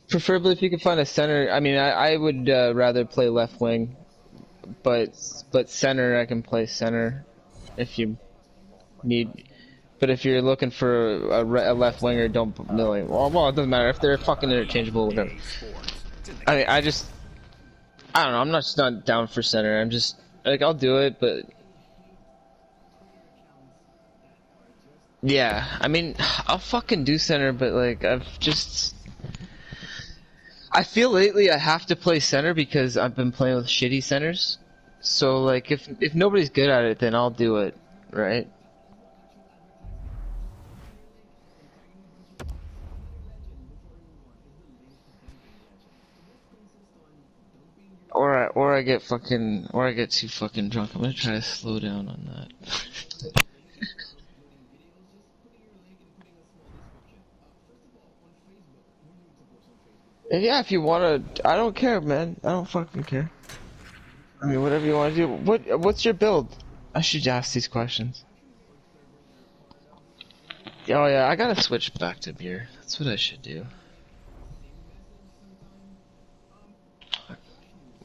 Preferably if you could find a center. I mean, I would rather play left wing, but center I can play center if you need. But if you're looking for a left winger, don't really. Well, it doesn't matter if they're fucking interchangeable. Whatever. I don't know. I'm not just not down for center. I'm just like I'll do it, but yeah. I mean, I'll fucking do center, but like I feel lately I have to play center because I've been playing with shitty centers. So like if nobody's good at it, then I'll do it, right? Or I get too fucking drunk. I'm gonna try to slow down on that. And yeah, if you wanna, I don't care, man. I don't fucking care. I mean, whatever you wanna do. What's your build? I should ask these questions. Oh yeah, I gotta switch back to beer. That's what I should do.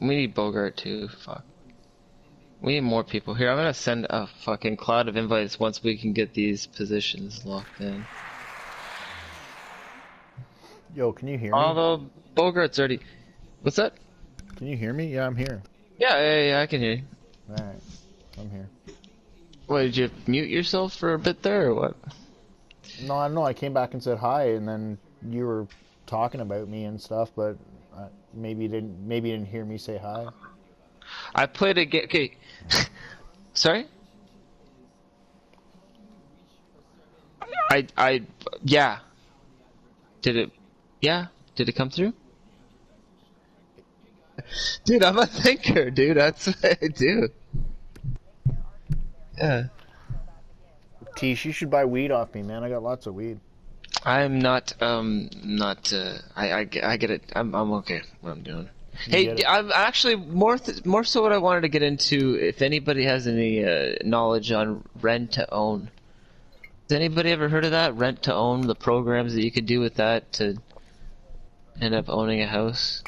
We need Bohgart too. Fuck. We need more people here. I'm gonna send a fucking cloud of invites once we can get these positions locked in. Yo, can you hear me? Although Bogart's already. What's that? Can you hear me? Yeah, I'm here. Yeah, I can hear you. Alright, I'm here. What, did you mute yourself for a bit there, or what? No, I know. I came back and said hi, and then you were talking about me and stuff, but maybe you didn't hear me say hi. I played a game. Okay. Sorry? Yeah. Did it, yeah? Did it come through? Dude, I'm a thinker, dude. That's what I do. Yeah. Tish, you should buy weed off me, man. I got lots of weed. I'm I get it. I'm okay what I'm doing. Hey, I'm actually more so what I wanted to get into, if anybody has any knowledge on rent to own. Has anybody ever heard of that? Rent to own, the programs that you could do with that to end up owning a house?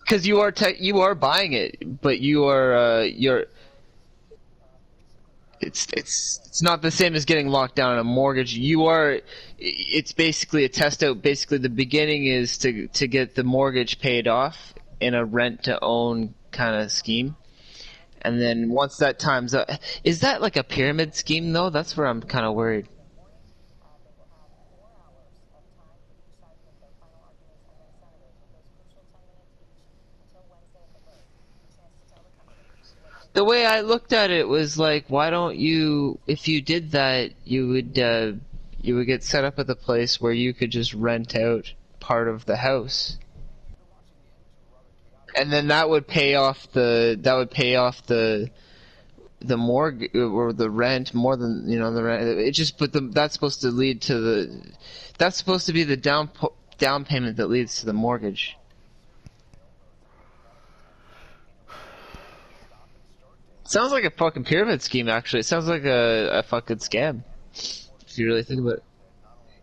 Because you are buying it, but it's not the same as getting locked down on a mortgage. It's basically a test out. Basically, the beginning is to get the mortgage paid off in a rent to own kind of scheme, and then once that time's up, is that like a pyramid scheme though? That's where I'm kind of worried. The way I looked at it was like, why don't you, if you did that, you would get set up at the place where you could just rent out part of the house, and then that would pay off the mortgage or the rent more than the rent. It just that's supposed to lead to that's supposed to be the down payment that leads to the mortgage. Sounds like a fucking pyramid scheme, actually. It sounds like a fucking scam, if you really think about it.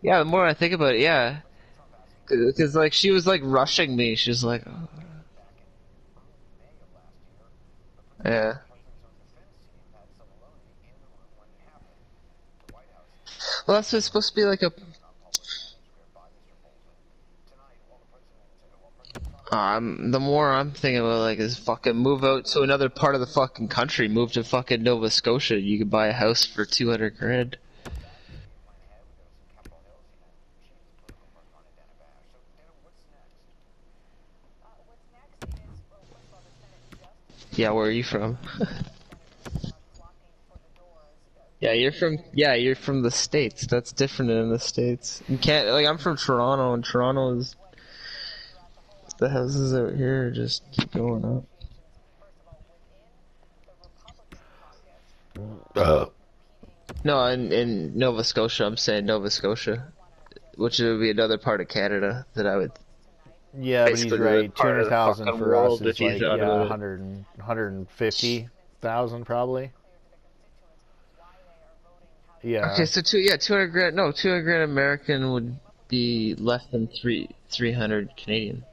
Yeah, the more I think about it, yeah. Because, like, she was, like, rushing me. She was like, oh. Yeah. Well, that's what it's supposed to be like a... the more I'm thinking about, like, is fucking move out to another part of the fucking country. Move to fucking Nova Scotia. You could buy a house for 200 grand. Yeah, where are you from? You're from the States. That's different in the States. You can't, like, I'm from Toronto, and Toronto is, the houses out here just keep going up. No, in Nova Scotia, I'm saying Nova Scotia, which would be another part of Canada that I would Yeah, but he's basically right. part of the 200,000 fucking for us world is if he's like out of it. 150,000 probably. Yeah. Okay, so 200 grand. No, 200 grand American would be less than 300 Canadian.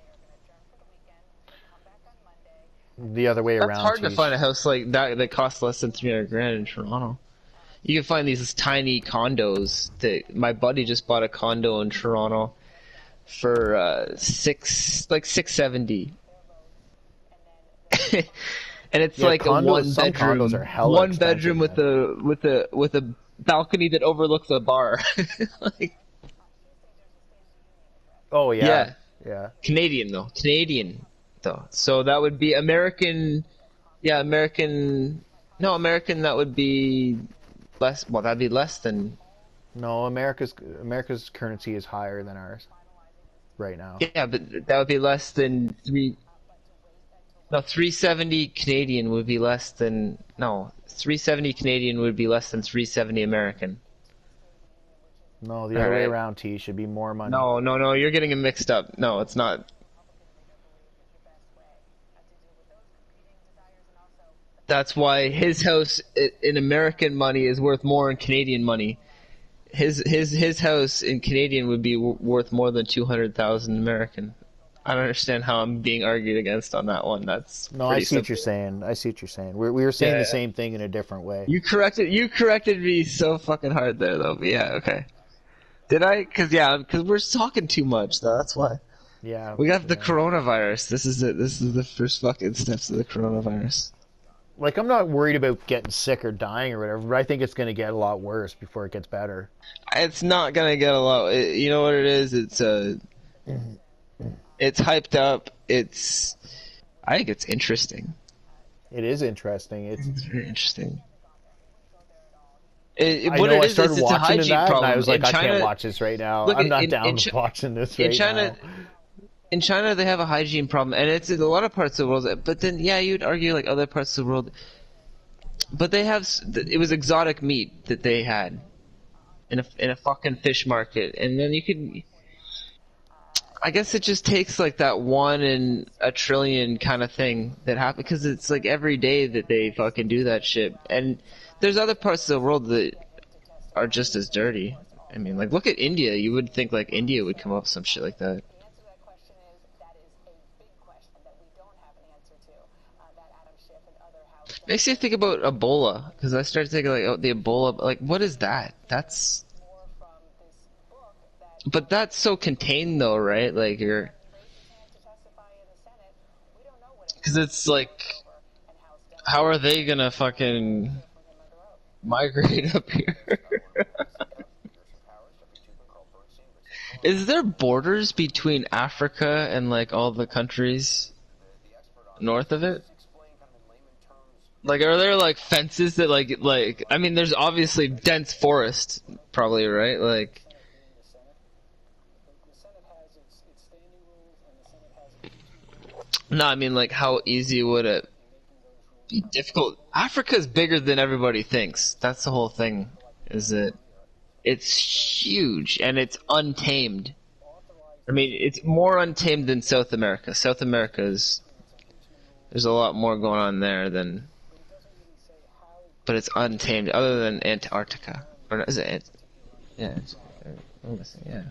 The other way That's around, hard to find Tish. a house like that costs less than 300 grand in Toronto. You can find these tiny condos. That my buddy just bought a condo in Toronto for 670, and it's Yeah, like a condos. Some condos are hella one bedroom expensive, with man. a balcony that overlooks a bar. Like, Oh yeah, yeah, yeah. Canadian though. So that would be American. Yeah, American. No, American. That would be less. Well, that'd be less than. No, America's currency is higher than ours right now. Yeah, but that would be less than three. No, 370 Canadian would be less than. No, 370 Canadian would be less than 370 American. No, the All other way right. around, T should be more money. No, no, no. You're getting it mixed up. No, it's not. That's why his house in American money is worth more in Canadian money. His house in Canadian would be worth more than 200,000 American. I don't understand how I'm being argued against on that one. That's No, I pretty see what you're simple. saying. I see what you're saying. We were saying the Yeah. same thing in a different way. You corrected me so fucking hard there though. But yeah, okay. Did I? Cause we're talking too much though. That's why. Yeah, We got the yeah. coronavirus. This is it. This is the first fucking steps of the coronavirus. Like I'm not worried about getting sick or dying or whatever, but I think it's going to get a lot worse before it gets better. It's not gonna get a lot. You know what it is? It's hyped up. I think it's interesting. It is interesting. It's very interesting. I What know it I is, started it's a watching hygiene that, and I problem. was In like, I can't China, watch this right now. look I'm not in down with watching this in right China, now. in China they have a hygiene problem, and it's in a lot of parts of the world. But then, yeah, you'd argue like other parts of the world, but they have it was exotic meat that they had in a fucking fish market, and then you could. I guess it just takes like that one in a trillion kind of thing that happens because it's like every day that they fucking do that shit. And there's other parts of the world that are just as dirty. I mean, like look at India. You would think like India would come up with some shit like that. Makes you think about Ebola because I started thinking like, oh, the Ebola. Like, what is that? But that's so contained though, right? Like you're because it's like, how are they gonna fucking migrate up here? Is there borders between Africa and like all the countries north of it? Like, are there like fences that like? I mean, there's obviously dense forest, probably, right? Like, no, I mean, like, how easy would it be? Difficult. Africa's bigger than everybody thinks. That's the whole thing. Is that it's huge and it's untamed. I mean, it's more untamed than South America. South America is there's a lot more going on there than, but it's untamed. Other than Antarctica, or is it? Yeah, I'm guessing, yeah.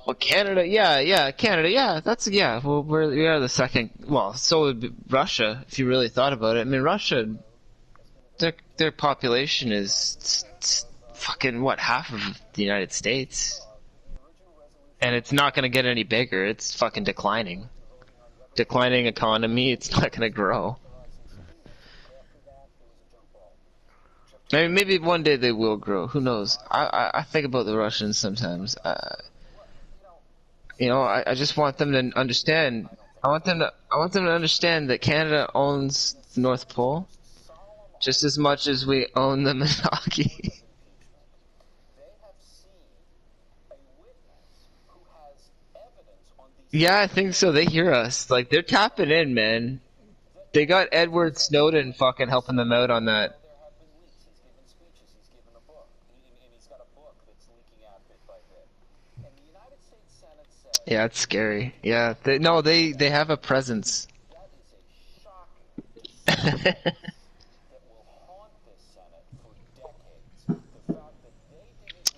Well, Canada, yeah, Canada, yeah. That's yeah. Well, we are the second. Well, so would be Russia if you really thought about it. I mean, Russia, their population is fucking what, half of the United States, and it's not going to get any bigger. It's fucking declining economy. It's not going to grow. I mean, maybe one day they will grow. Who knows? I think about the Russians sometimes. I just want them to understand. I want them to understand that Canada owns the North Pole just as much as we own them in hockey. Yeah, I think so. They hear us. Like they're tapping in, man. They got Edward Snowden fucking helping them out on that. Yeah, it's scary. Yeah, no, they have a presence.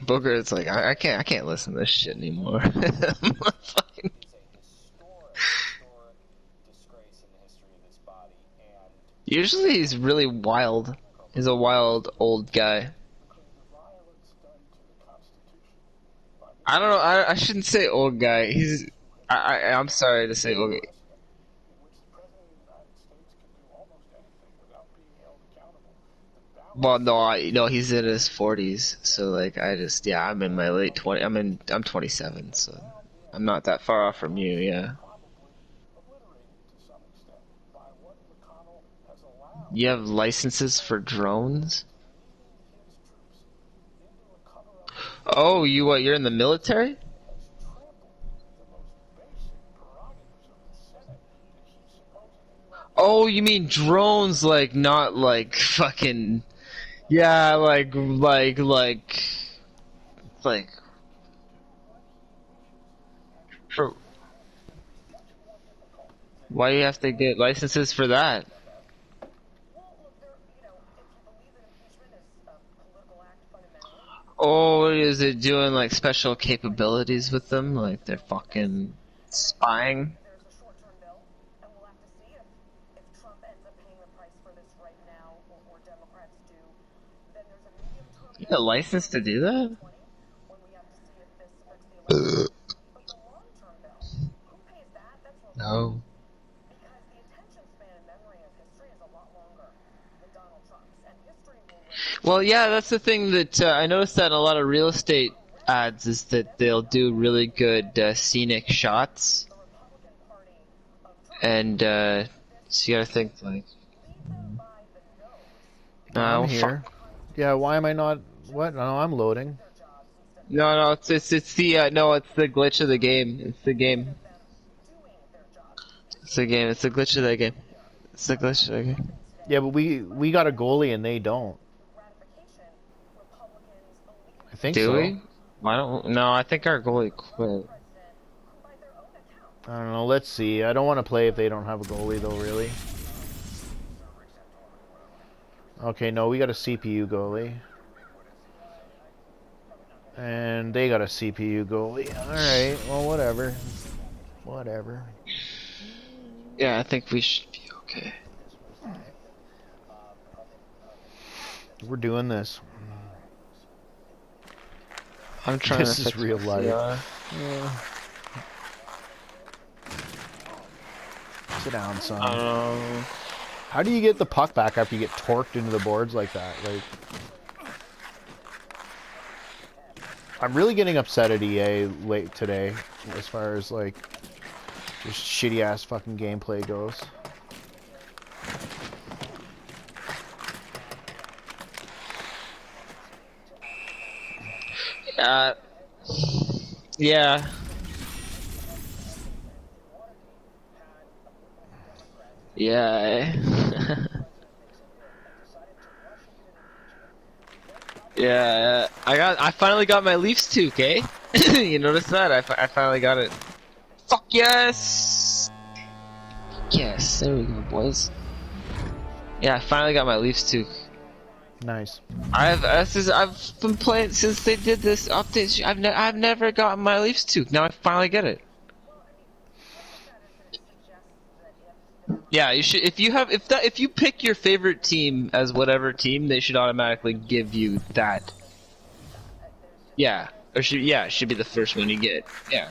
Bohgart's like, I can't listen to this shit anymore. Fucking- Usually he's really wild. He's a wild old guy. I don't know. I shouldn't say old guy. I'm sorry to say old guy. Well, no, he's in his 40s. So like, yeah, I'm in my late 20. I'm 27, so I'm not that far off from you. Yeah. You have licenses for drones? Oh, you're in the military? Oh, you mean drones, like not like fucking yeah, like for why do you have to get licenses for that? Oh, is it doing like special capabilities with them? Like they're fucking spying? You got a license to do that? No. Well, yeah, that's the thing that I noticed that in a lot of real estate ads is that they'll do really good scenic shots, and so you gotta think like, I'm oh here. fuck, Yeah, why am I not? What? No, I'm loading. no, it's the no, it's the glitch of the game. It's the game. It's the game. It's the glitch of the game. It's the glitch of the game. Yeah, but we got a goalie and they don't. I think Do so. we? I don't. No, I think our goalie quit. I don't know. Let's see. I don't want to play if they don't have a goalie, though, really. Okay, no, we got a CPU goalie. And they got a CPU goalie. Alright, well, whatever. Whatever. Yeah, I think we should be okay. We're doing this. I'm trying This to is fix real my life. CR. Yeah. Sit down, son. How do you get the puck back after you get torqued into the boards like that? Like, I'm really getting upset at EA late today, as far as like just shitty ass fucking gameplay goes. Uh, yeah. Yeah. Yeah, I finally got my Leafs 2K. You notice that? I finally got it. Fuck yes! Yes, there we go, boys. Yeah, I finally got my Leafs 2. Nice. I've been playing since they did this update. I've never gotten my Leafs 2. Now I finally get it. Yeah, you should. If you pick your favorite team as whatever team, they should automatically give you that. Yeah, or it should be the first one you get. Yeah.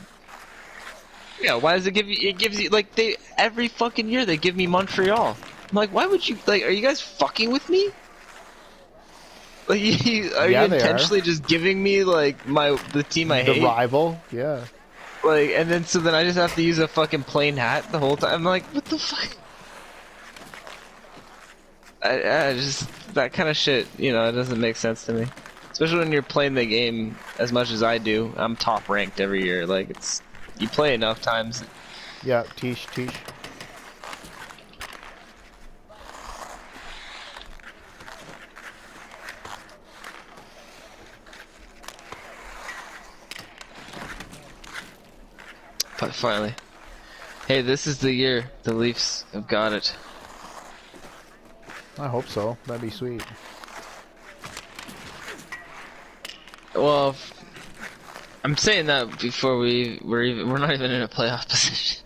Yeah, why does it give you? It gives you like every fucking year they give me Montreal. I'm like, why would you like? Are you guys fucking with me? Like, are you intentionally just giving me like the team I hate? The rival, yeah. Like, and then so then I just have to use a fucking plain hat the whole time. I'm like, what the fuck? I just that kind of shit, you know, it doesn't make sense to me. Especially when you're playing the game as much as I do. I'm top ranked every year. Like you play enough times. Yeah, teach. But finally, hey, this is the year the Leafs have got it. I hope so. That'd be sweet. Well, I'm saying that before we're not even in a playoff position.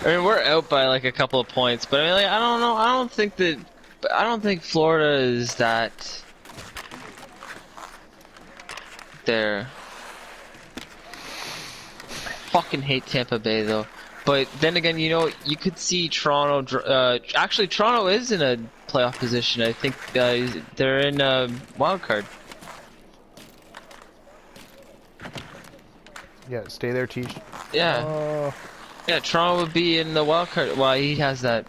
I mean, we're out by like a couple of points, but I mean, like, I don't know. I don't think Florida is that there. I fucking hate Tampa Bay though. But then again, you know, you could see Toronto. Actually, Toronto is in a playoff position. I think they're in wild card. Yeah, stay there, Teach. Yeah. Yeah, Toronto would be in the wild card. Well, he has that.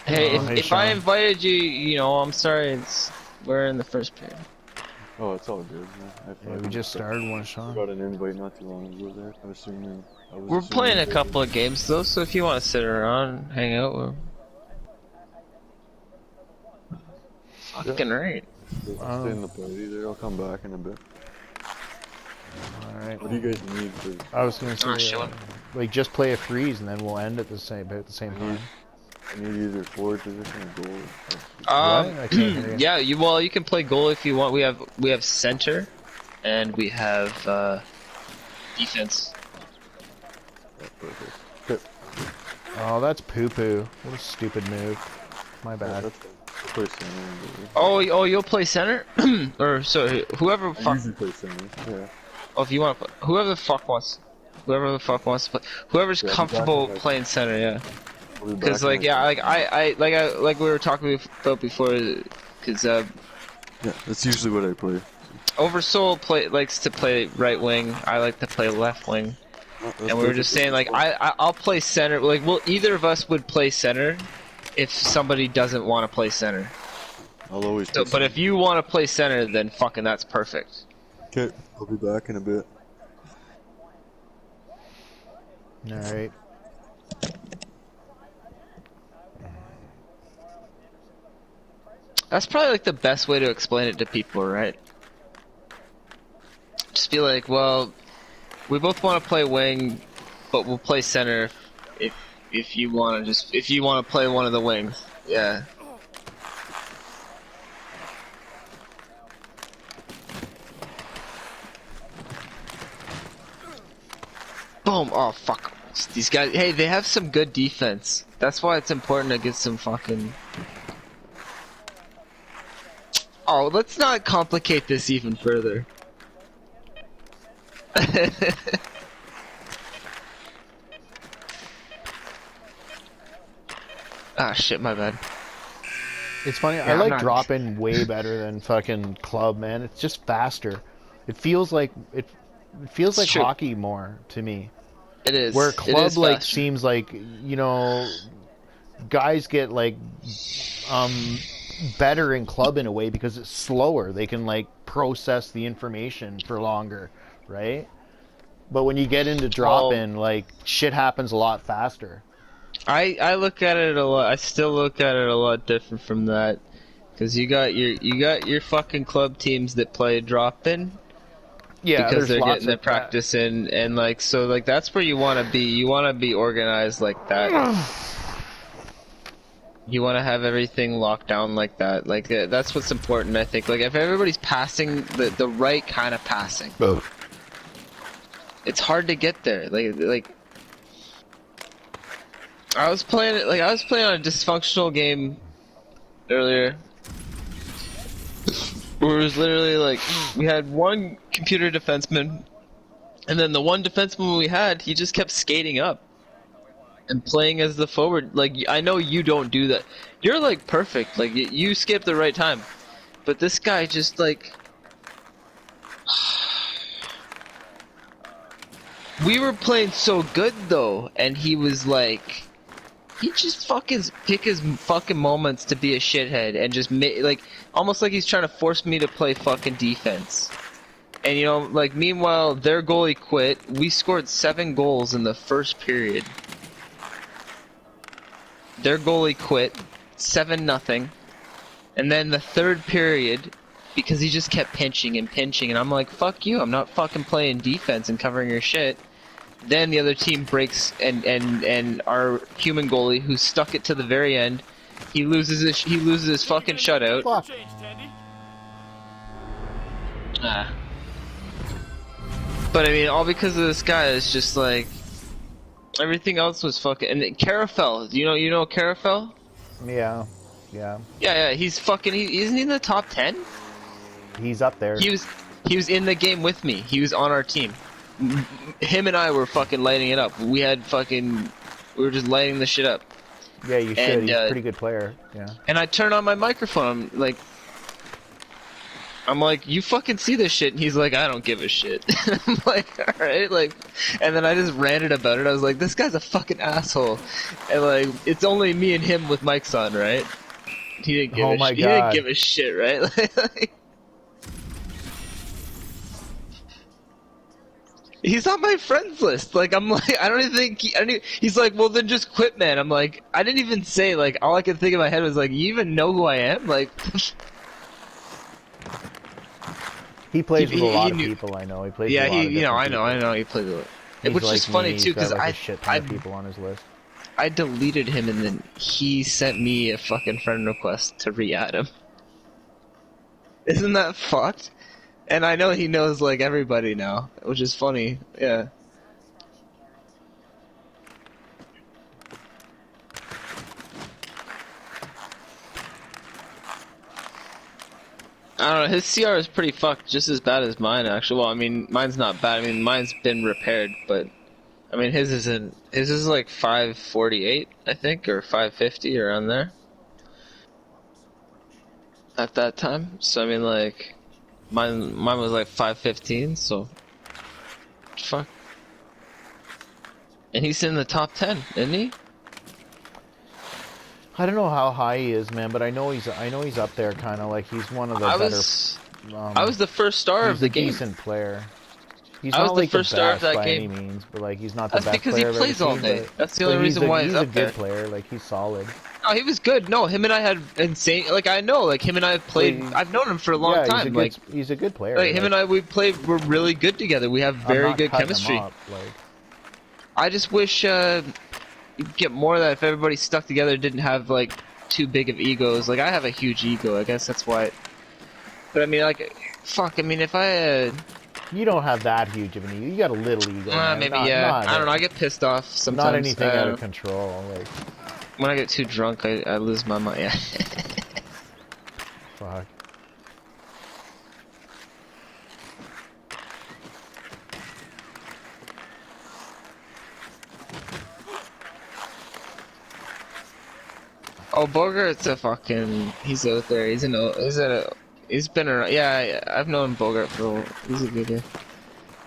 Hey, if I invited you, you know, I'm sorry. We're in the first period. Oh, it's all good, man. Yeah, we just started one, Sean. I got an invite not too long ago there. We're playing a couple of games though, so if you want to sit around, hang out, fucking right. Stay in the party there. I'll come back in a bit. Alright. What do you guys need for? I was gonna say, like, just play a freeze and then we'll end at the same time. I need either forward position or goal. I can't hear you. Yeah, you can play goal if you want. We have center, and we have defense. Yeah, perfect. Okay. Oh, that's poo-poo. What a stupid move. My bad. Yeah, play center. Oh, you'll play center, or so whoever. I usually play center. Yeah. Oh, if you want to, whoever the fuck wants to play, whoever's comfortable playing center, yeah. Because like like we were talking about before, because yeah, that's usually what I play. Oversoul likes to play right wing. I like to play left wing, and we were just saying like I'll play center. Like, well, either of us would play center if somebody doesn't want to play center. I'll always. So, but if you want to play center, then fucking that's perfect. Okay, I'll be back in a bit. Alright. That's probably like the best way to explain it to people, right? Just be like, well, we both want to play wing, but we'll play center if you want to play one of the wings. Yeah. Boom! Oh fuck! These guys. Hey, they have some good defense. That's why it's important to get some fucking. Oh, let's not complicate this even further. Ah, shit, my bad. It's funny, I like drop-in way better than fucking club, man. It's just faster. It feels like hockey more to me. It is. Where club like seems like, you know, guys get like better in club in a way because it's slower. They can like process the information for longer, right? But when you get into drop-in, like shit happens a lot faster. I look at it a lot. I still look at it a lot different from that, because you got your fucking club teams that play drop-in. Yeah, because they're getting their practice in, and like so, like that's where you want to be. You want to be organized like that. You want to have everything locked down like that. Like that's what's important, I think. Like if everybody's passing the right kind of passing, it's hard to get there. Like I was playing on a dysfunctional game earlier. Where it was literally like, we had one computer defenseman, and then the one defenseman we had, he just kept skating up and playing as the forward. Like, I know you don't do that. You're like perfect. Like, you skip the right time. But this guy just like... We were playing so good though, and he was like... He just fucking pick his fucking moments to be a shithead and just like almost like he's trying to force me to play fucking defense. And you know, like meanwhile their goalie quit. We scored 7 goals in the first period. Their goalie quit 7-0. And then the third period, because he just kept pinching and I'm like, fuck you, I'm not fucking playing defense and covering your shit. Then the other team breaks, and our human goalie, who stuck it to the very end, he loses his fucking shutout. Fuck. Ah. But I mean, all because of this guy. It's just like everything else was fucking. And Carafel, you know Carafel? Yeah, yeah. Yeah. He's fucking. Isn't he in the top 10? He's up there. He was in the game with me. He was on our team. Him and I were fucking lighting it up. We were just lighting the shit up. Yeah, you should. And, He's a pretty good player. Yeah. And I turn on my microphone. I'm like, you fucking see this shit? And he's like, I don't give a shit. I'm like, alright, like, and then I just ranted about it. I was like, this guy's a fucking asshole. And like, it's only me and him with mics on, right? He didn't give He didn't give a shit, right? Like, he's on my friends list. Like, I'm like, I don't even think he's like, well then just quit, man. I'm like, I didn't even say, like, all I could think in my head was like, you even know who I am? Like, he plays with a lot of people. I know he plays. Yeah, with a lot of I people. know he plays with it. He's Which like is funny me, too, because a shit ton of people on his list. I deleted him and then he sent me a fucking friend request to re-add him. Isn't that fucked? And I know he knows like everybody now, which is funny. Yeah. I don't know, his CR is pretty fucked, just as bad as mine, actually. Well, I mean, mine's not bad. I mean, mine's been repaired, but I mean, his is like 548, I think, or 550, around there. At that time. So, I mean, like, mine was like 515, so fuck. And he's in the top 10, isn't he? I don't know how high he is, man, but I know he's up there, kind of like he's one of the better. I was the first star of the game. He's a decent player. He's I not was like the first star of that by game. any means, but like he's not the That's best because player he plays all day. That's the only reason why he's up there. He's a good player. Like he's solid. No, he was good. No, him and I had insane. Like I know, like him and I played. I've known him for a long time. He's a good player. Like him and I, we're really good together. We have very good chemistry. Him up, like. I just wish you'd get more of that if everybody stuck together, didn't have like too big of egos. Like I have a huge ego. I guess that's why. But I mean, like, fuck. I mean, if I you don't have that huge of an ego. You got a little ego. Maybe yeah. I don't know. I get pissed off sometimes. Not anything out of control. Like when I get too drunk, I lose my mind. Yeah. Fuck. Oh, Bogart's a fucking. He's out there. He's been around. Yeah, I've known Bohgart for. He's a good guy.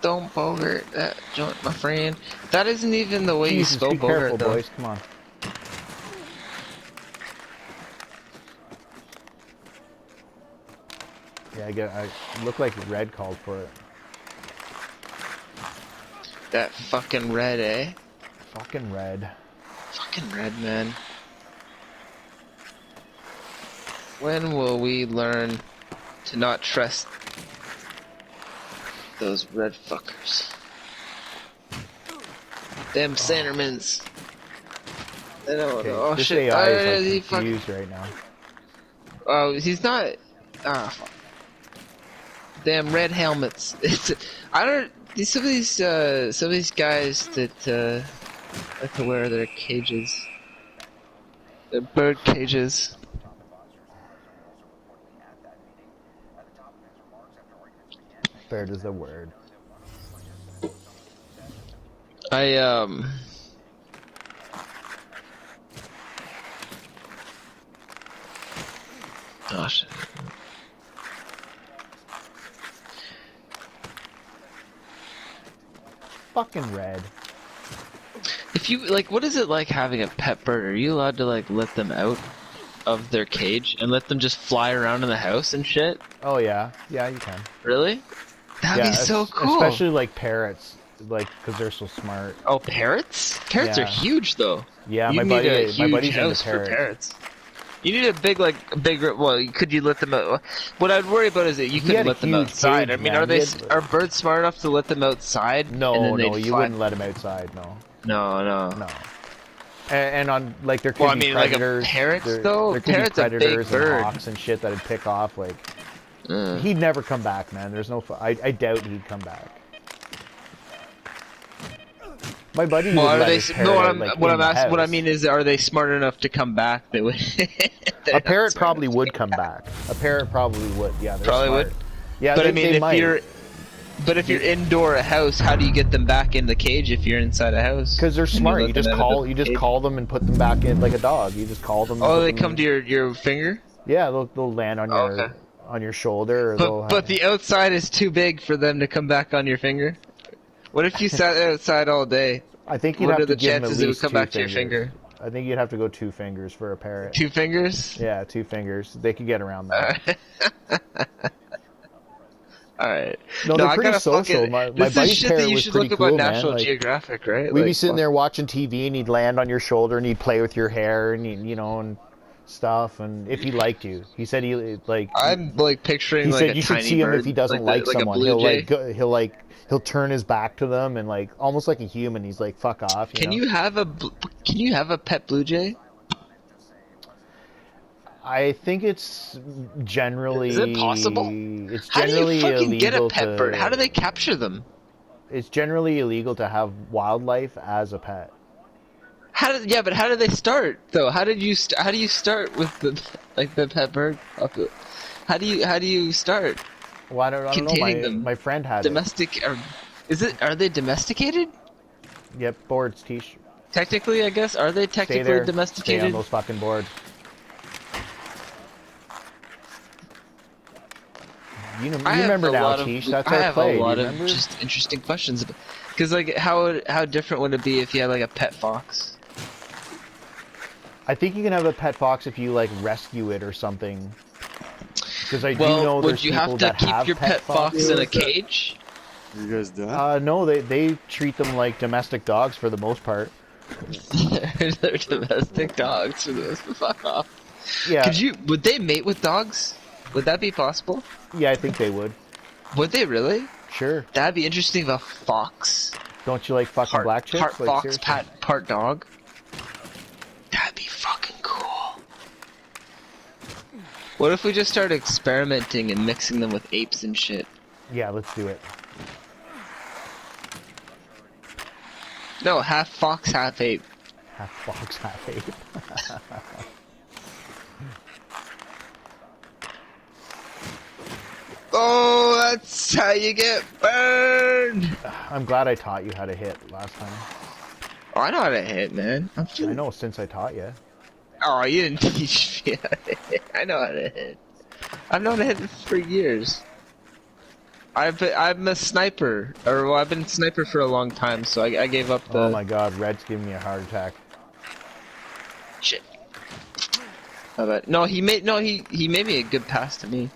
Don't Bohgart that joint, my friend. That isn't even the way you spell be Bohgart, careful, though. boys. Come on. Yeah, I look like Red called for it. That fucking Red, eh? Fucking Red. Fucking Red, man. When will we learn to not trust those red fuckers? Them centermans. They don't. Okay, Oh this shit! AI is like confused right now. Oh, he's not. Ah, fuck. Damn red helmets. I don't. Some of these guys that like to wear their cages, their bird cages. Bird is the word. Oh shit. Fucking Red. If you like, what is it like having a pet bird? Are you allowed to like let them out of their cage and let them just fly around in the house and shit? Oh yeah, yeah you can. Really? That'd be so cool. Especially like parrots, like because they're so smart. Oh, parrots? Parrots are huge though. Yeah, you my need a buddy's huge into house parrots. for parrots. You need a big, like, bigger. Well, could you let them out? What I'd worry about is that you He couldn't had a let them huge outside. cage, I mean, man. are birds smart enough to let them outside? No, and then no, they'd you fly? wouldn't let him outside. No, No. no. And on like there could Well, I be mean, like a predators. parrot, there, though? there could Parrot's be a big predators and bird. hawks and shit that'd pick off. Like he'd never come back, man. There's no. I doubt he'd come back. My buddy Well, would are let they? his parrot No, out, like, what in I'm the asking, what I house. mean is, are they smart enough to come back? They would. A parrot probably would come back. A parrot probably would. Yeah, they're Probably smart. would. Yeah, But they, I mean, they if might. you're indoor a house, how do you get them back in the cage if you're inside a house? Because they're And smart. let You them just out of call. the You just cage? call them and put them back in like a dog. You just call them. And Oh, put they them come in. to your finger. Yeah, they'll land on your okay. on your shoulder. Or they'll But the outside is too big for them to come back on your finger. What if you sat outside all day? I think you'd What are have to the give them at chances it would least come 2 back to your fingers. finger? I think you'd have to go 2 fingers for a parrot. 2 fingers? Yeah, 2 fingers. They could get around that. Alright. No, they're I pretty gotta social. fucking- My this is buddy's shit that parrot you was should pretty look cool, about man. National Like, Geographic, right? we'd be Like, sitting fuck. there watching TV, and he'd land on your shoulder, and he'd play with your hair, and you know, and stuff. And if he liked you, he said he like. I'm like picturing He like said a you should tiny see him bird, if he doesn't like a someone. blue He'll jay. he'll turn his back to them and like almost like a human. He's like fuck off. Can know? you have a pet blue jay? I think it's generally. Is it possible? It's How do generally you fucking illegal get a pet to. bird? How do they capture them? It's generally illegal to have wildlife as a pet. But how did they start though? How do you start with the pet bird? How do you start? Well, I don't know. Containing them. My friend had it. Are they domesticated? Yep, boards, Tish. Technically, I guess. Are they Stay technically there. Stay on domesticated? those fucking boards. You remember now, Tish? That's I our have play. a lot Do you of remember? just interesting questions. Because like, how different would it be if you had like a pet fox? I think you can have a pet fox if you like rescue it or something. Because I do know would there's you people have to that keep have your pet fox foxes. in a cage? Are you guys done? No, they treat them like domestic dogs for the most part. They're domestic dogs. Fuck off. Yeah, Would they mate with dogs? Would that be possible? yeah, I think they would. Would they really? Sure. That'd be interesting if a fox. Don't you like fucking black chicks? Part Like, fox, seriously? part dog. That'd be fucking cool. What if we just started experimenting and mixing them with apes and shit? Yeah, let's do it. No, half fox, half ape. Half fox, half ape. Oh, that's how you get burned. I'm glad I taught you how to hit last time. Oh, I know how to hit, man. I know since I taught you. Oh, you didn't teach me how to hit. I know how to hit. I've known how to hit for years. I'm a sniper, I've been a sniper for a long time, so I gave up the. Oh my god, Red's giving me a heart attack. Shit. I bet. No, he made me a good pass to me.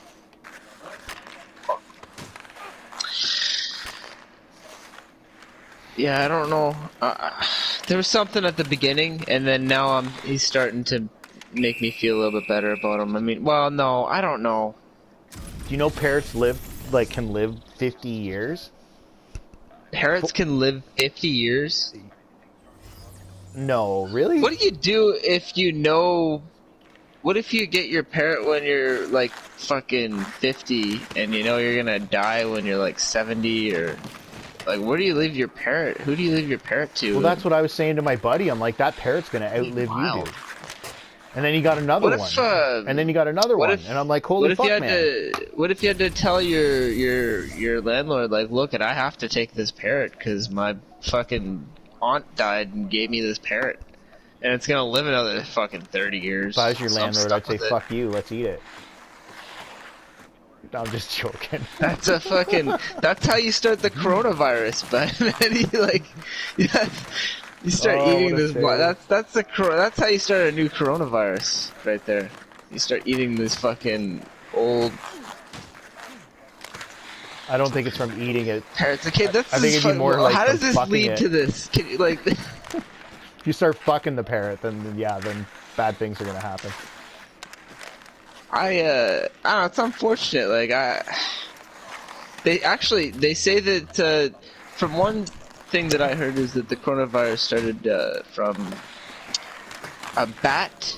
Yeah, I don't know. There was something at the beginning, and then now he's starting to make me feel a little bit better about him. I mean, well, no, I don't know. Do you know parrots can live 50 years? Parrots can live 50 years? No, really? What do you do if you know... What if you get your parrot when you're, like, fucking 50, and you know you're gonna die when you're, like, 70, or... Like, where do you leave your parrot? Who do you leave your parrot to? Well, that's what I was saying to my buddy. I'm like, that parrot's gonna outlive you, dude. And then he got another one. And then he got another one. And I'm like, holy fuck, man. What if you had to tell your landlord, like, look, I have to take this parrot because my fucking aunt died and gave me this parrot, and it's gonna live another fucking 30 years. If I was your so I'm landlord, stuck I'd say, with it. fuck you, let's eat it. No, I'm just joking. That's a fucking. That's how you start the coronavirus, but you start eating this. That's how you start a new coronavirus, right there. You start eating this fucking old. I don't think it's from eating it. Parrots. Okay, that's. I think it'd be more like how does from this fucking lead it. to this? Can you, like. If you start fucking the parrot, then bad things are gonna happen. I don't know. It's unfortunate. Like they say that from one thing that I heard is that the coronavirus started from a bat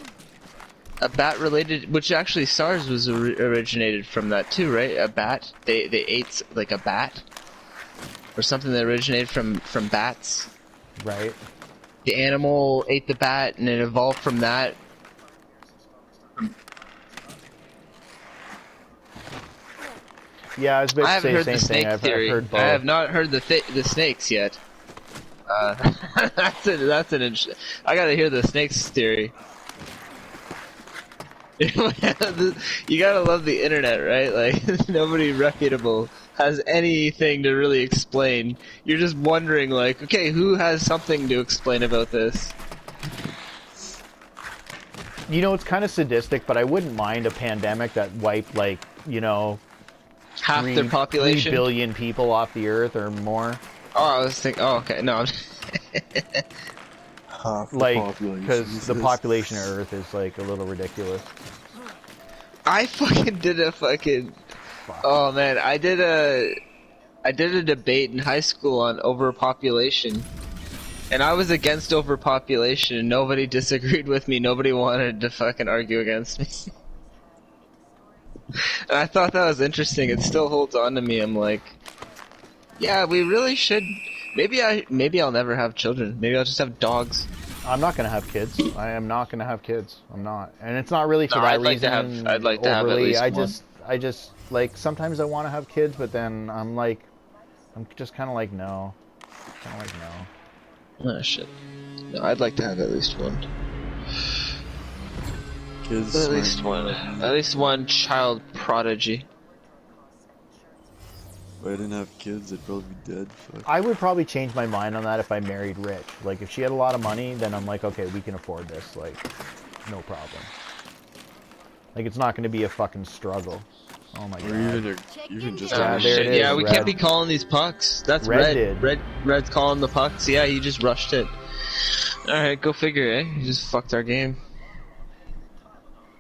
related, which actually SARS was originated from that too, right? A bat. They ate like a bat or something that originated from bats. Right. The animal ate the bat and it evolved from that. Yeah, I was about to say the same thing. I've heard both. I have not heard the snakes yet. That's an interesting. I gotta hear the snakes theory. You gotta love the internet, right? Like nobody reputable has anything to really explain. You're just wondering, like, okay, who has something to explain about this? You know, it's kind of sadistic, but I wouldn't mind a pandemic that wiped, like, you know, half their population, 3 billion people off the earth or more. Oh, I was thinking. Oh, okay, no. Half the like, population. because the population of Earth is like a little ridiculous. I fucking did a fucking. Oh man, I did a debate in high school on overpopulation, and I was against overpopulation, and nobody disagreed with me. Nobody wanted to fucking argue against me. And I thought that was interesting. It still holds on to me. I'm like, yeah, we really should. Maybe I'll never have children. Maybe I'll just have dogs. I'm not gonna have kids. I am not gonna have kids. I'm not, and it's not really for that reason. I'd like to have at least one. I just like sometimes I want to have kids, but then I'm just kind of like no, Oh shit. No, I'd like to have at least one. Kids. At least one child prodigy. If I didn't have kids, I'd probably be dead. Fuck. I would probably change my mind on that if I married rich. Like, if she had a lot of money, then I'm like, okay, we can afford this. Like, no problem. Like, it's not going to be a fucking struggle. Oh my god. Even just there it is. Yeah, we Red. can't be calling these pucks. That's Red. Red's calling the pucks. Yeah, he just rushed it. Alright, go figure, eh? He just fucked our game.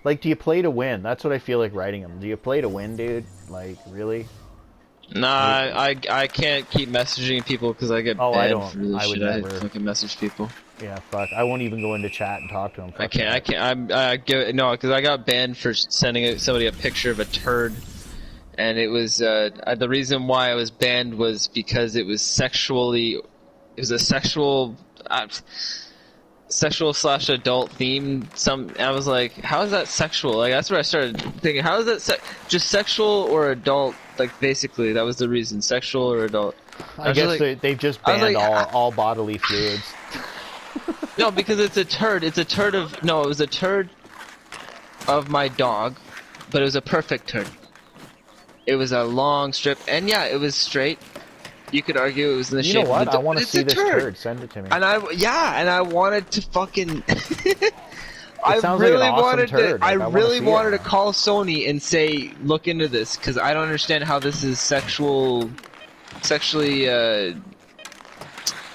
Like, do you play to win? That's what I feel like writing him. Do you play to win, dude? Like, really? Nah, I can't keep messaging people because I get banned I don't. for this I would shit. never. I fucking message people. Yeah, fuck. I won't even go into chat and talk to him. I can't. No, because I got banned for sending somebody a picture of a turd, and it was the reason why I was banned was because it was sexually. It was a sexual / adult theme. I was like, how is that sexual? Like that's where I started thinking, how is that just sexual or adult? Like basically, that was the reason, sexual or adult. I guess like, they've just banned all bodily fluids. No, because it's a turd. It was a turd of my dog, but it was a perfect turd. It was a long strip, and yeah, it was straight. You could argue it was in the shape of the You know what? I want to see this turd. Send it to me. And I wanted to fucking. I really wanted to call Sony and say, look into this, because I don't understand how this is sexually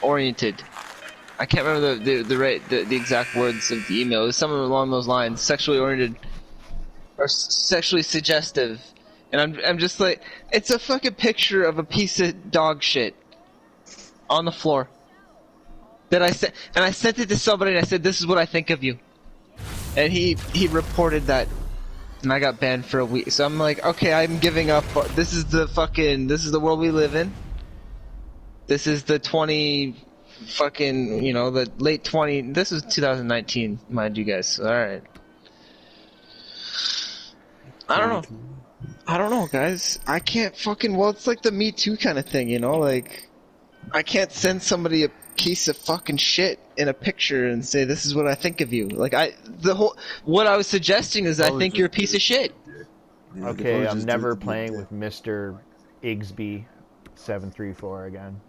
oriented. I can't remember the exact words of the email. It was something along those lines, sexually oriented or sexually suggestive. And I'm just like, it's a fucking picture of a piece of dog shit on the floor that I sent, and I sent it to somebody, and I said, this is what I think of you. And he reported that, and I got banned for a week. So I'm like, okay, I'm giving up. This is the world we live in. This is the the late 20. This is 2019, mind you guys. All right. I don't know, guys. I can't well, it's like the Me Too kind of thing, you know? Like, I can't send somebody a piece of fucking shit in a picture and say, this is what I think of you. Like, what I was suggesting is I think you're a piece of shit. Yeah, okay, I'm never playing with Mr. Igsby734 again.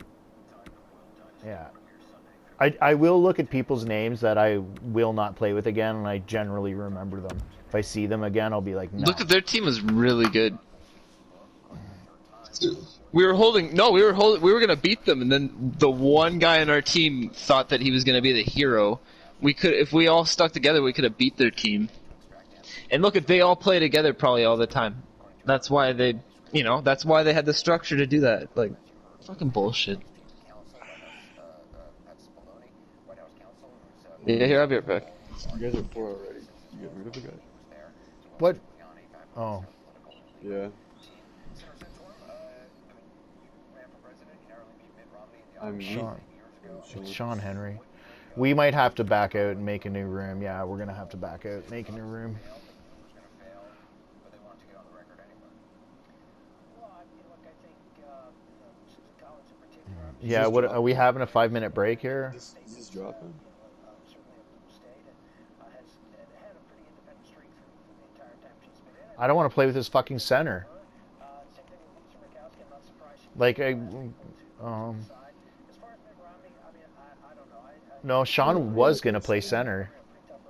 Yeah. I will look at people's names that I will not play with again, and I generally remember them. If I see them again, I'll be like, no. Look at their team was really good. We were gonna beat them, and then the one guy in our team thought that he was gonna be the hero. If we all stuck together, we could have beat their team. And look, if they all play together probably all the time. That's why they, that's why they had the structure to do that. Like, fucking bullshit. Yeah, here, I'll be right back. You guys are 4 already. You get rid of a guy? What? Oh. Yeah. I'm Sean. It's Sean Henry. We might have to back out and make a new room. Yeah, we're gonna have to back out and make a new room. Yeah, what are we having a 5-minute break here? Is this dropping? I don't want to play with this fucking center. Like, no, Sean was gonna play center.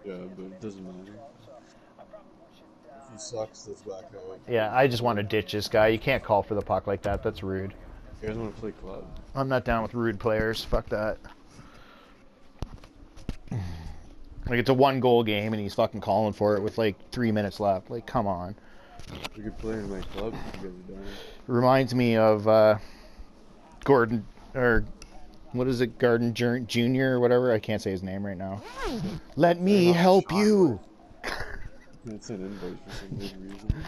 Yeah, but it doesn't matter. If he sucks, let's back out. Yeah, I just want to ditch this guy. You can't call for the puck like that. That's rude. You guys want to play club? I'm not down with rude players. Fuck that. Like, it's a 1-goal game and he's fucking calling for it with like 3 minutes left. Like, come on. We could play in my club if you guys are down. Reminds me of Gordon, or what is it, Garden Jr. or whatever? I can't say his name right now. Let me help you. That's an invite for some weird reason.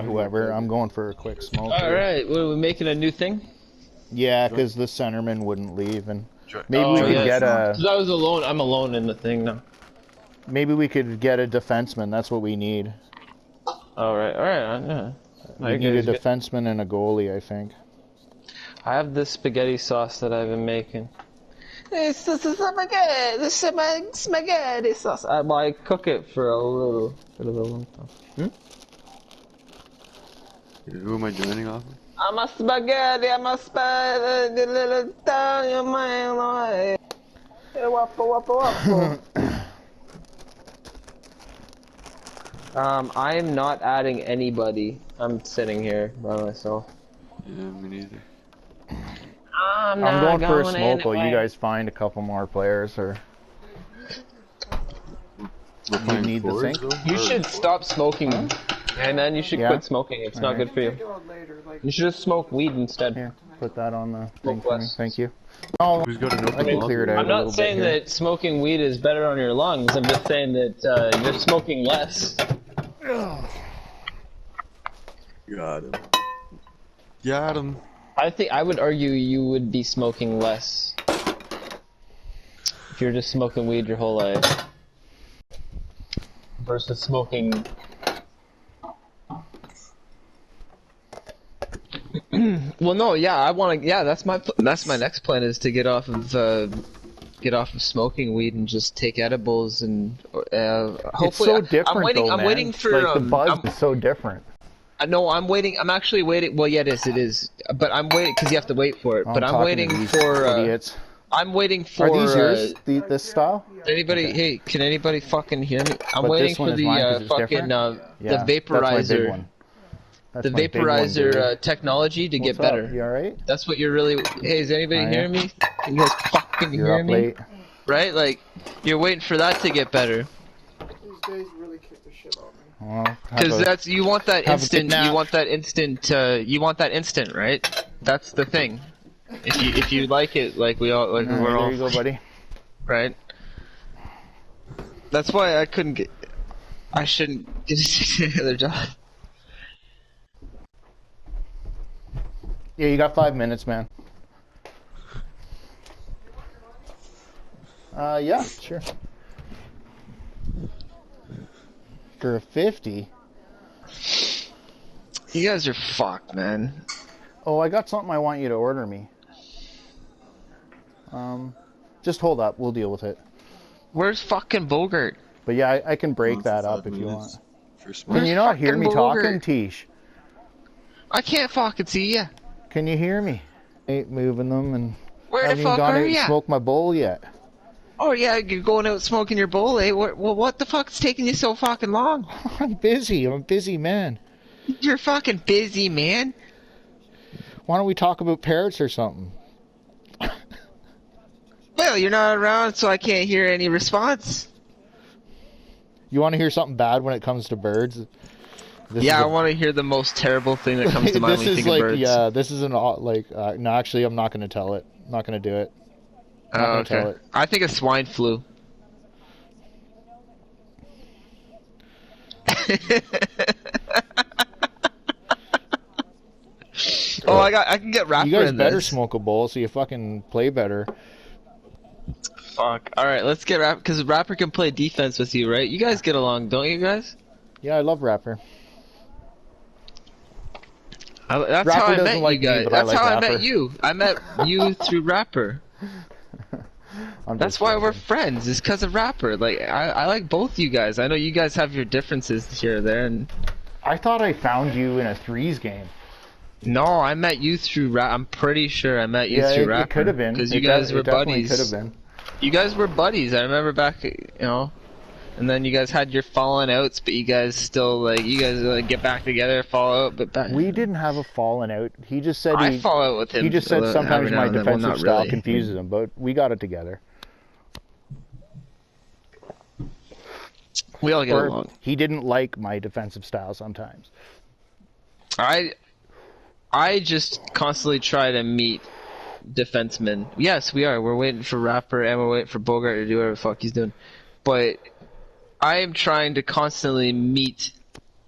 Whoever. I'm going for a quick smoke. All right, what, are we making a new thing? Yeah, because the centerman wouldn't leave, and maybe we could get a. Because I was alone. I'm alone in the thing now. Maybe we could get a defenseman. That's what we need. All right. Yeah. We need a defenseman and a goalie, I think. I have this spaghetti sauce that I've been making. It's spaghetti sauce. I cook it for a little bit of a long time. Who am I joining off of? I'm a spaghetti, little Italian man. Waffle. I am not adding anybody. I'm sitting here by myself. Yeah, me neither. I'm going for a smoke anyway. while you guys find a couple more players, or you need the thing. You should stop smoking. Hey man, you should quit smoking. It's not good for you. You should just smoke weed instead. Here, put that on the thing Smoke for me. less. Thank you. Oh, Who's got an I open can lobby? clear it out I'm a not little saying bit here. that smoking weed is better on your lungs. I'm just saying that you're smoking less. Got him. Got him. I think I would argue you would be smoking less if you're just smoking weed your whole life versus smoking. Well, no, yeah, I want to. Yeah, that's my next plan is to get off of smoking weed and just take edibles and hopefully. It's so different, I'm waiting. though, I'm man. waiting for like the buzz is so different. No, I'm waiting. I'm actually waiting. Well, yeah, it is. But I'm waiting because you have to wait for it. But I'm talking waiting to these for. idiots. I'm waiting for. Are these yours? This style? Anybody? Okay. Hey, can anybody fucking hear me? I'm But waiting this one for is mine 'cause the it's fucking different? Yeah, the that's my big vaporizer. one. That's The my big one, vaporizer dude. technology to get What's up? better. You alright? That's what you're really. Hey, is anybody I am. hearing me? You guys fucking You're hear up me? late. Right? Like, you're waiting for that to get better. These guys really kick the shit out of me. Well, Because you want that have a good instant. nap. You want that instant. You want that instant, right? That's the thing. If you like it, like we're all, there you go, buddy. right. That's why I couldn't get. I shouldn't get another job. Yeah, you got 5 minutes, man. Yeah, sure. For a 50. You guys are fucked, man. Oh, I got something I want you to order me. Just hold up. We'll deal with it. Where's fucking Bohgart? But yeah, I can break On that for up 5 if you want. minutes. First Can one. you not hear me fucking talking, Bohgart? Tish? I can't fucking see ya. Can you hear me? Ain't moving them, and Where I the haven't even fuck gone out are and ya? smoked my bowl yet. Oh yeah, you're going out smoking your bowl, eh? Well, what the fuck's taking you so fucking long? I'm busy. I'm a busy man. You're fucking busy, man. Why don't we talk about parrots or something? Well, deal? You're not around, so I can't hear any response. You want to hear something bad when it comes to birds? I want to hear the most terrible thing that comes to mind when you think of birds. Yeah, this is an no, actually, I'm not going to tell it. I'm not going to do it. I'm not going to tell it. I think it's swine flu. Oh, I can get Rapper in this. You guys better smoke a bowl so you fucking play better. Fuck. All right, let's get Rapper, because Rapper can play defense with you, right? You guys get along, don't you guys? Yeah, I love Rapper. That's Rapper how I doesn't met like you guys. me, but That's I like how Rapper. I met you. I met you through Rapper. That's why we're friends. It's because of Rapper. Like I like both you guys. I know you guys have your differences here or there, and I thought I found you in a threes game. no, I met you through Rapper. I'm pretty sure I met you through Rapper. It could have been because you guys were buddies. Could have been. You guys were buddies. I remember back, and then you guys had your falling outs, but you guys still get back together, fall out, but back. We didn't have a falling out. He just said I fall out with him. He just said sometimes my defensive style really. confuses him, but we got it together. We all get along. He didn't like my defensive style sometimes. I just constantly try to meet defensemen. Yes, we are. We're waiting for Rapper and we're waiting for Bohgart to do whatever the fuck he's doing. But I am trying to constantly meet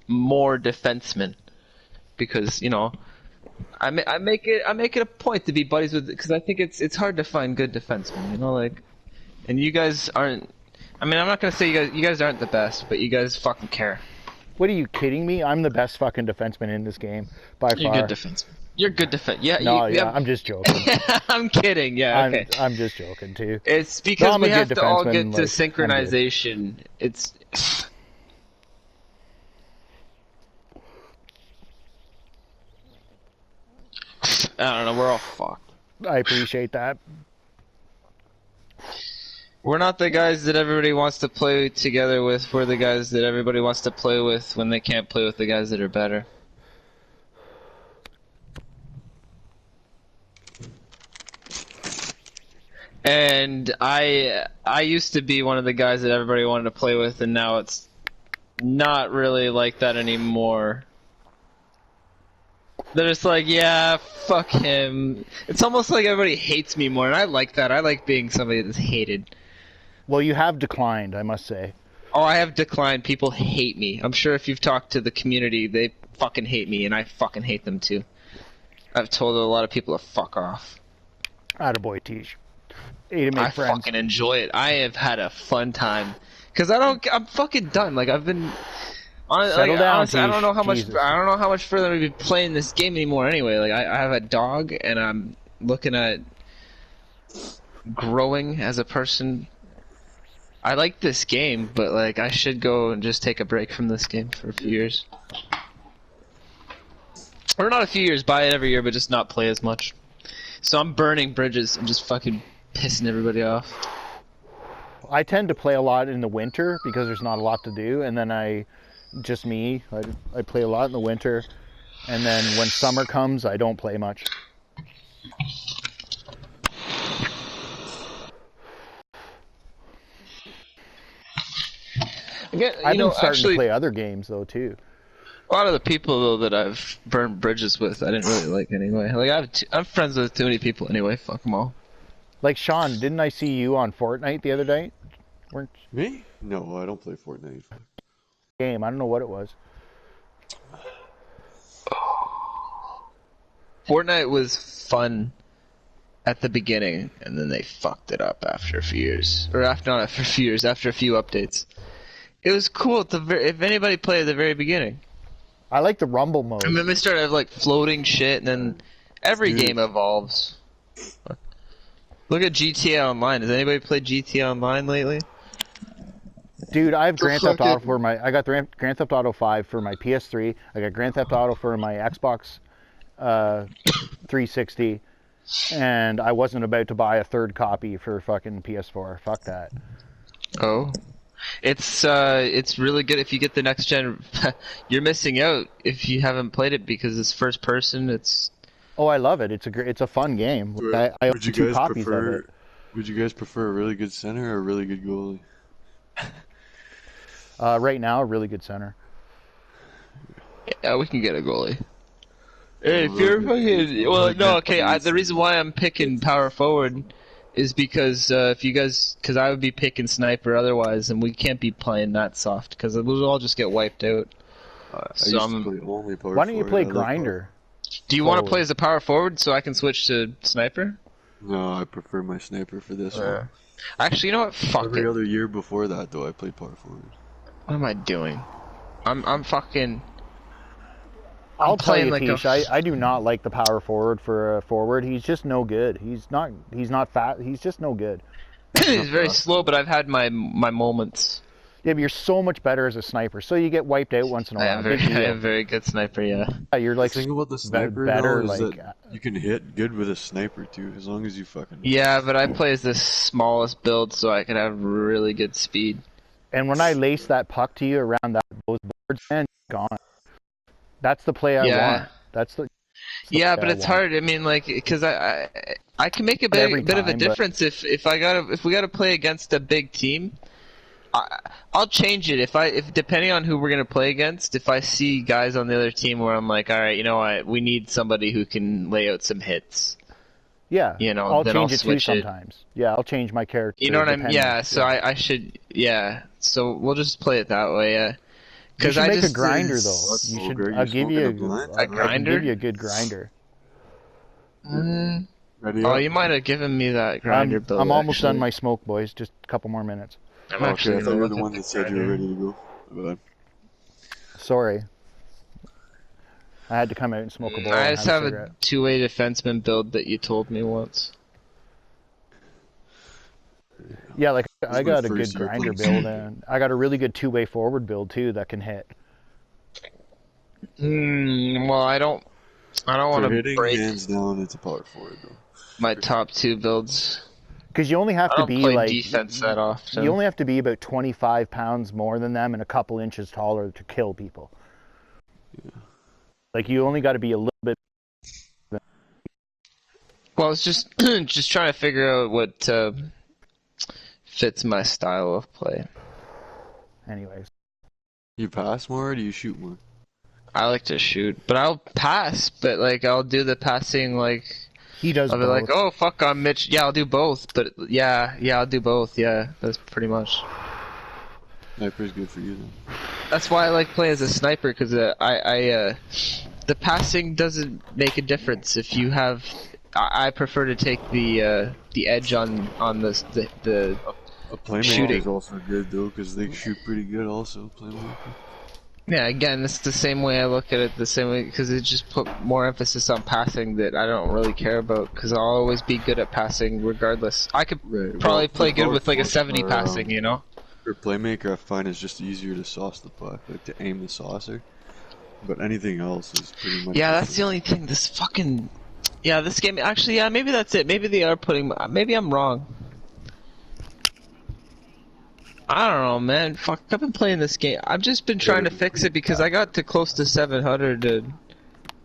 more defensemen because I make it a point to be buddies with, because I think it's hard to find good defensemen. And you guys aren't. I mean, I'm not gonna say you guys aren't the best, but you guys fucking care. What are you kidding me? I'm the best fucking defenseman in this game by far. You're good defenseman. You're good defense. Yeah. No, I'm just joking. I'm kidding. Yeah. Okay. I'm just joking too. It's because we have to all get to like, synchronization. It's. I don't know. We're all fucked. I appreciate that. We're not the guys that everybody wants to play together with. We're the guys that everybody wants to play with when they can't play with the guys that are better. And I used to be one of the guys that everybody wanted to play with, and now it's not really like that anymore. They're just like, yeah, fuck him. It's almost like everybody hates me more, and I like that. I like being somebody that's hated. Well, you have declined, I must say. Oh, I have declined. People hate me. I'm sure if you've talked to the community, they fucking hate me, and I fucking hate them too. I've told a lot of people to fuck off. Attaboy, Teach. I fucking enjoy it. I have had a fun time. Cause I'm fucking done. Like I've been. Settle down, honestly, I don't know how much. Jesus. I don't know how much further I'm gonna be playing this game anymore. Anyway, like I have a dog, and I'm looking at growing as a person. I like this game, but like I should go and just take a break from this game for a few years. Or not a few years, buy it every year, but just not play as much. So I'm burning bridges and just fucking pissing everybody off. I tend to play a lot in the winter because there's not a lot to do, and then I play a lot in the winter, and then when summer comes, I don't play much. I've been starting to play other games though too. A lot of the people though that I've burned bridges with, I didn't really like anyway. Like I'm friends with too many people anyway. Fuck them all. Like Sean, didn't I see you on Fortnite the other night? Weren't you? Me? No, I don't play Fortnite. Game. I don't know what it was. Fortnite was fun at the beginning, and then they fucked it up after a few years. Or after a few updates. It was cool if anybody played at the very beginning. I like the rumble mode. And then they started like floating shit, and then every game evolves. Look at GTA Online. Has anybody played GTA Online lately? Dude, I have Grand Theft Auto for I got Grand Theft Auto 5 for my PS3. I got Grand Theft Auto for my Xbox 360, and I wasn't about to buy a third copy for fucking PS4. Fuck that. Oh. It's really good if you get the next gen. You're missing out if you haven't played it because it's first person. Oh, I love it. It's a fun game. I own 2 copies of it. Would you guys prefer a really good center or a really good goalie? Right now, a really good center. Yeah, we can get a goalie. Yeah, Hey, if really you're good fucking, well, really no, good okay. goalies. The reason why I'm picking power forward is because because I would be picking sniper otherwise, and we can't be playing that soft because we'll all just get wiped out. I So used to play only power Why don't you forward. play I love power- grinder? Do you want to Forward. play as a power forward so I can switch to sniper? No, I prefer my sniper for this one. Actually, you know what? Fuck Every it. other year before that, though, I played power forward. What am I doing? I'm fucking. I'll tell you, playing like a- Tish, I do not like the power forward for a forward. He's just no good. He's not fat. He's just no good. It's very slow, but I've had my moments. Yeah, but you're so much better as a sniper. So you get wiped out once in a I while. am Big very, I deal. am very good sniper. Yeah. Yeah, you're like The thing about the sniper better, though, is like that you can hit good with a sniper too, as long as you fucking. Yeah, but I play as the smallest build, so I can have really good speed. and when I lace that puck to you around those boards, man, gone. That's the play I Yeah. want. That's the Yeah, play but I it's want. hard. I mean, like, because I can make a Not every bit of a time, but- difference if we gotta play against a big team. I'll change it if depending on who we're gonna play against. If I see guys on the other team where I'm like, all right, you know what, we need somebody who can lay out some hits. Yeah, You know, I'll then change I'll it too switch it. sometimes. Yeah, I'll change my character. You know what I mean? depending. Yeah. So I should. Yeah. So we'll just play it that way. Yeah. You Because should I make just a grinder though. What's You should. Bohgart, you I'll give you smoking a blunt? A I can grinder? give you a good grinder. Ready Oh, up? you might have given me that grinder build. I'm almost done actually. my smoke, boys. Just a couple more minutes. I'm Oh, okay, actually I thought gonna you were look the at one that said you were grinder. ready to go. My bad. Sorry. I had to come out and smoke a bowl. I and just have have a cigarette. a two-way defenseman build that you told me once. Yeah, like I my got a good first year grinder playing. build, and I got a really good two-way forward build too that can hit. Well, I don't want For to hitting, break hands down, it's a power forward though. my top two builds. Because you only have I to don't be play like defense that often. you only have to be about 25 pounds more than them and a couple inches taller to kill people. Like you only got to be a little bit. Well, it's just just trying to figure out what fits my style of play. Anyways, You pass more or do you shoot more? I like to shoot, but I'll pass. But like, I'll do the passing. Like, he does. I'll be both. like, "Oh fuck, I'm Mitch." Yeah, I'll do both. But yeah, I'll do both. Yeah, that's pretty much. Sniper's good for you then. That's why I like playing as a sniper because the passing doesn't make a difference if you have. I prefer to take the edge on the A playmaker Shooting. is also good though, because they shoot pretty good also. Playmaker. Yeah, again, it's the same way I look at it, the same way, because it just put more emphasis on passing that I don't really care about, because I'll always be good at passing regardless. I could Right. probably Well, play for good power with like a forward, 70 passing, you know? For playmaker, I find it's just easier to sauce the puck, like to aim the saucer. But anything else is pretty much. Yeah, the that's the same. only thing, this fucking... Yeah, this game, actually, yeah, maybe that's it. Maybe they are putting... Maybe I'm wrong. I don't know, man. Fuck, I've been playing this game. I've just been trying to fix it because I got to close to 700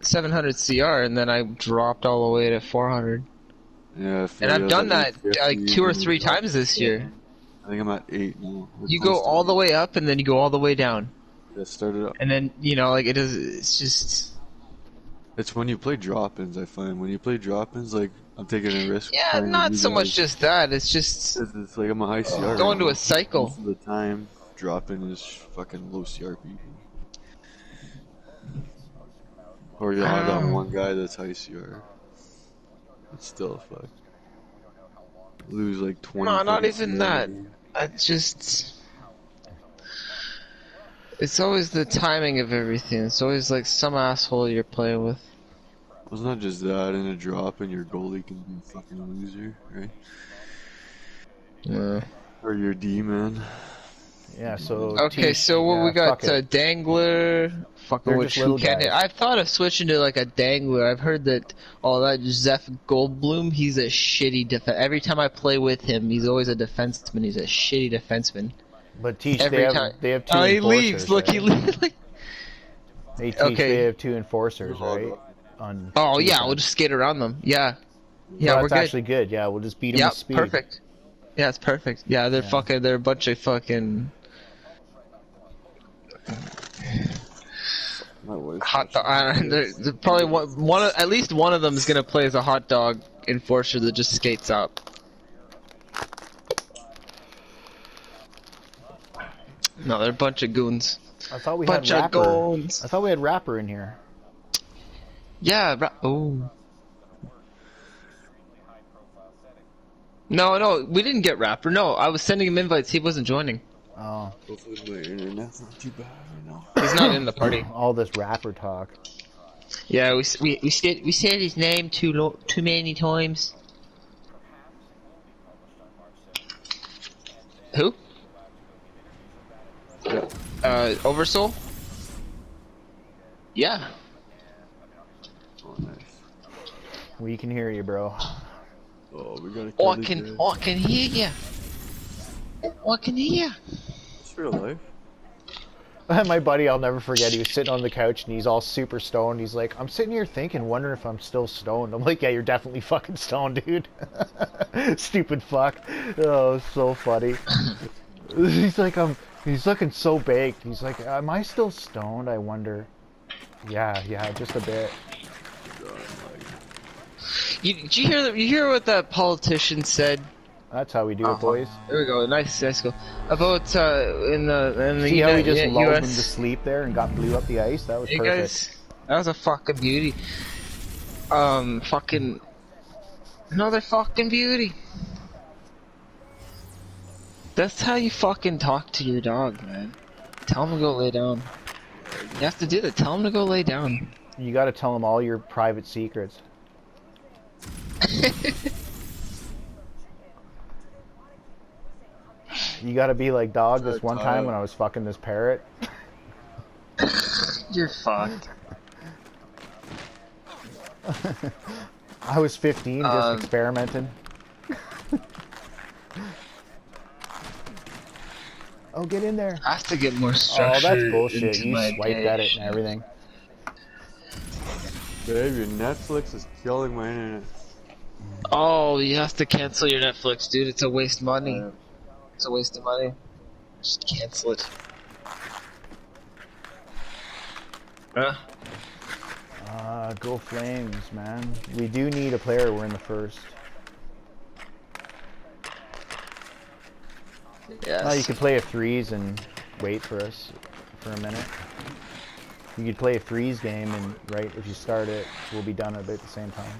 CR, and then I dropped all the way to 400. Yeah, And I've done that like 2 2 or 3 times this year. I think I'm at 8 now. We're You go close to all the 8. way up, and then you go all the way down. Yeah, started up. And then, you know, like, it is, it's just... It's when you play drop-ins, I find. When you play drop-ins, like, I'm taking a risk. Yeah, trying to not do so much guys. just that. It's just It's like I'm a high CR. going right to now. a cycle. Most of the time, drop-in is fucking low CRP. Or you'll have that one guy that's high CR. It's still fuck. Lose like 20. No, not 30 even CR that. a game. I just... It's always the timing of everything. It's always like some asshole you're playing with. Well, it's not just that. In a drop-in, your goalie can be a fucking loser, right? Yeah. Or your D-man. yeah. So Okay, Tish, so what yeah, we got? fuck it. Dangler. Fucking They're which just who little can guys. hit? I've thought of switching to like a Dangler. I've heard that that Zeph Goldblum. He's a shitty Every time I play with him, he's always a defenseman. He's a shitty defenseman. But Tish, Every they time. have two Oh, he enforcers. leaves. Look, right? he leaves. Hey, Tish, Okay. they have two enforcers, right? On Oh two yeah, sides. we'll just skate around them. Yeah. Yeah, So we're that's good. actually good. Yeah, we'll just beat them Yep, with speed. perfect. Yeah, it's perfect. Yeah, they're Yeah. fucking. They're a bunch of fucking My wife. hot dog. They're probably at least one of them is gonna play as a hot dog enforcer that just skates up. No, they're a bunch of goons. I thought we Bunch had of Rapper. goons. I thought we had Rapper in here. Yeah. Oh. No, we didn't get Rapper. No, I was sending him invites. He wasn't joining. Oh. Hopefully my internet's not too bad right now. He's not in the party. All this Rapper talk. Yeah, we said his name too many times. Who? Yeah. Oversoul? Yeah. Oh, nice. We can hear you, bro. Oh, we got a I Kelly can guy. hear you. I can hear you. It's real life. My buddy, I'll never forget, he was sitting on the couch and he's all super stoned. He's like, I'm sitting here thinking, wondering if I'm still stoned. I'm like, yeah, you're definitely fucking stoned, dude. Stupid fuck. Oh, it's so funny. He's like, he's looking so baked. He's like, am I still stoned? I wonder. Yeah, just a bit. Did you hear you hear what that politician said? That's how we do it, boys. There we go. Nice go. About in the See how we just lulled him to US. sleep there and blew up the ice? That was You perfect. guys, that was a fucking beauty. Fucking another fucking beauty. That's how you fucking talk to your dog, man. Tell him to go lay down. You have to do that. Tell him to go lay down. You gotta tell him all your private secrets. You gotta be like, dog, this one time when I was fucking this parrot. You're fucked. I was 15, just experimenting. Oh, get in there. I have to get more structure. Oh, that's bullshit. into You my swiped day. at it and everything. Babe, your Netflix is killing my internet. Oh, you have to cancel your Netflix, dude. It's a waste of money. It's a waste of money. Just cancel it. Huh? Go Flames, man. We do need a player. We're in the first. Yes. Oh, you could play a threes and wait for us for a minute. You could play a threes game and if you start it, we'll be done at about the same time.